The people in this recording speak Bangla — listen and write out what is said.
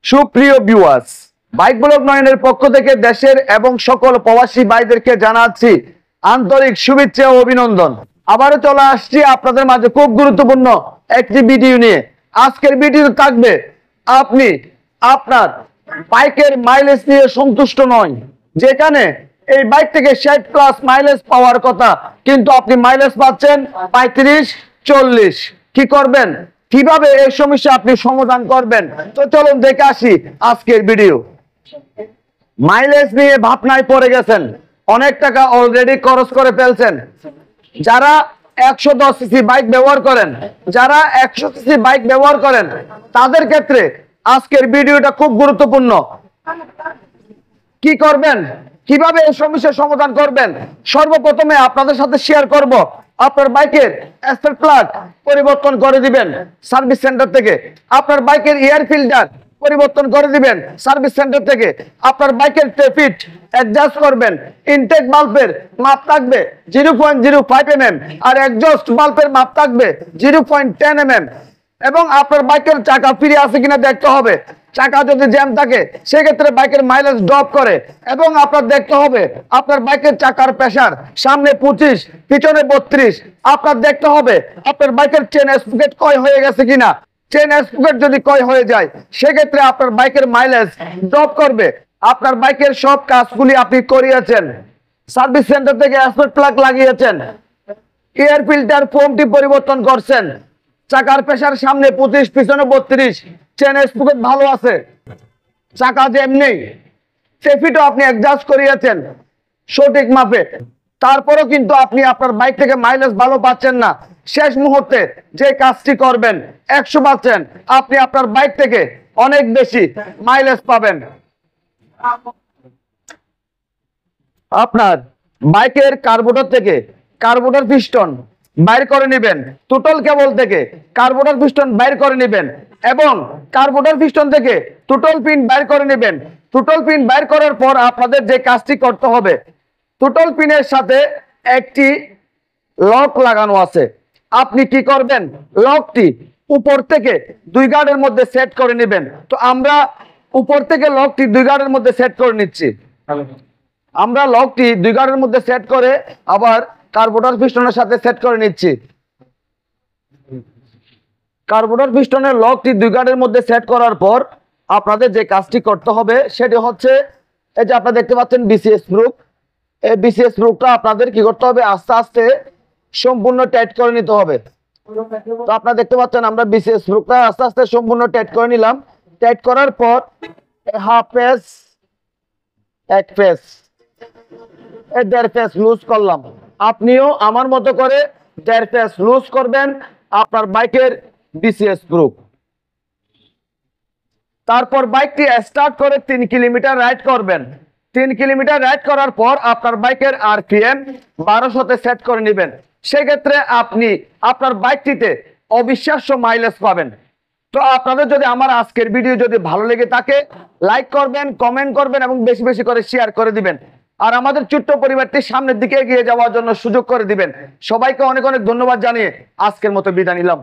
সুপ্রিয় ভিউয়ার্স, বাইক ব্লগ 9 এর পক্ষ থেকে দেশের এবং সকল প্রবাসী ভাইদেরকে জানাচ্ছি আন্তরিক শুভেচ্ছা ও অভিনন্দন। আবারও চলে আসছি আপনাদের মাঝে খুব গুরুত্বপূর্ণ একটি ভিডিও নিয়ে। আজকের ভিডিও থাকবে আপনি আপনার বাইকের মাইলেজ নিয়ে সন্তুষ্ট নয়, যেখানে এই বাইক থেকে 60+ মাইলেজ পাওয়ার কথা, কিন্তু আপনি মাইলেজ পাচ্ছেন 35-40। কি করবেন, কিভাবে এই সমস্যা আপনি সমাধান করবেন? তো চলুন দেখে আসি আজকের ভিডিও। মাইলেজ নিয়ে ভাবনায় পড়ে গেছেন, অনেক টাকা অলরেডি খরচ করে ফেলছেন। যারা 110 সিসি বাইক ব্যবহার করেন, যারা 100 সিসি বাইক ব্যবহার করেন, তাদের ক্ষেত্রে আজকের ভিডিওটা খুব গুরুত্বপূর্ণ। কি করবেন, কিভাবে এই সমস্যার সমাধান করবেন, সর্বপ্রথমে আপনাদের সাথে শেয়ার করব আপনার বাইকের এসপেল প্লাগ পরিবর্তন করে দিবেন সার্ভিস সেন্টার থেকে, আপনার বাইকের এয়ার ফিল্টার পরিবর্তন করে দিবেন সার্ভিস সেন্টার থেকে, আপনার বাইকের টেফিট অ্যাডজাস্ট করবেন, ইনটেক বাল্বের মাপ থাকবে 0.05 mm আর এক্সজস্ট বাল্বের মাপ থাকবে 0.10 mm, এবং আপনার বাইকের চাকা ফ্রি আছে কিনা দেখতে হবে। চাকা যদি জ্যাম থাকে সেক্ষেত্রে বাইকের মাইলেজ ড্রপ করে, এবং আপনার দেখতে হবে আপনার বাইকের চাকার প্রেসার সামনে 25 পিছনে 32। আপনার দেখতে হবে আপনার বাইকের চেন স্প্রকেট ক্ষয় হয়ে গেছে কিনা। চেন স্প্রকেট যদি ক্ষয় হয়ে যায় সেক্ষেত্রে আপনার বাইকের মাইলেজ ড্রপ করবে। আপনার বাইকের সব কাজগুলি আপনি করিয়েছেন, সার্ভিস সেন্টার থেকে এসপেল প্লাগ লাগিয়েছেন, এয়ার ফিল্টার ফোমটি পরিবর্তন করছেন, চাকার প্রেসার সামনে 25 পিছনে 32, চেন স্প্রকেট ভালো আছে, চাকা জ্যাম নেই, সেফিটও আপনি অ্যাডজাস্ট করিয়েছেন সঠিক মাপে, তারপরেও কিন্তু আপনি আপনার বাইক থেকে মাইলেজ ভালো পাচ্ছেন না। শেষ মুহূর্তে যে কাজটি করবেন 100% আপনি আপনার বাইক থেকে অনেক বেশি মাইলেজ পাবেন। আপনার বাইকের কার্বোরেটর থেকে কার্বোরেটর পিস্টন বাইর করে নেবেন, টোটাল কেবল থেকে কার্বোরেটর পিস্টন বাইর করে নেবেন, এবং কার্বোরেটর পিস্টন থেকে টোটাল পিন বাইর করে নেবেন। টোটাল পিন বাইর করার পর আপনাদের যে কাজটি করতে হবে, টোটাল পিনের সাথে একটি লক লাগানো আছে। আপনি কি করবেন, লকটি উপর থেকে 2 গার্ডের মধ্যে সেট করে নেবেন। তো আমরা উপর থেকে লকটি 2 গার্ডের মধ্যে সেট করে নিচ্ছি। আমরা লকটি 2 গার্ডের মধ্যে সেট করে আবার কার্বোরেটর পিস্টনের সাথে সেট করে নিচ্ছি। কার্বোরেটর পিস্টনের লকটি 2 গার্ডের মধ্যে সেট করার পর আপনাদের যে কাজটি করতে হবে সেটি হচ্ছে, এই যে আপনারা দেখতে পাচ্ছেন বিসিএস স্ক্রু, এই বিসিএস স্ক্রুটা আপনাদের কি করতে হবে, আস্তে আস্তে সম্পূর্ণ টাইট করে নিতে হবে। তো আপনারা দেখতে পাচ্ছেন আমরা বিসিএস স্ক্রুটা আস্তে আস্তে সম্পূর্ণ টাইট করে নিলাম। টাইট করার পর হাফ পেস, এক পেস, এই 1.5 পেস লুজ করলাম। আপনিও আমার মতো করে 1.5 পেস লুজ করবেন আপনার বাইকের বিসিএস স্ক্রু। তারপর বাইকটি স্টার্ট করে 3 কিলোমিটার রাইড করবেন। 3 কিলোমিটার রাইড করার পর আপনার বাইকের আরপিএম 1200-তে সেট করে নেবেন। সেক্ষেত্রে আপনি আপনার বাইকটিতে অবিশ্বাস্য মাইলেজ পাবেন। তো আপনাদের যদি আমার আজকের ভিডিও যদি ভালো লেগে থাকে, লাইক করবেন, কমেন্ট করবেন এবং বেশি বেশি করে শেয়ার করে দিবেন, আর আমাদের ছোট্ট পরিবারটি সামনের দিকে এগিয়ে যাওয়ার জন্য সুযোগ করে দিবেন। সবাইকে অনেক অনেক ধন্যবাদ জানিয়ে আজকের মতো বিদায় নিলাম।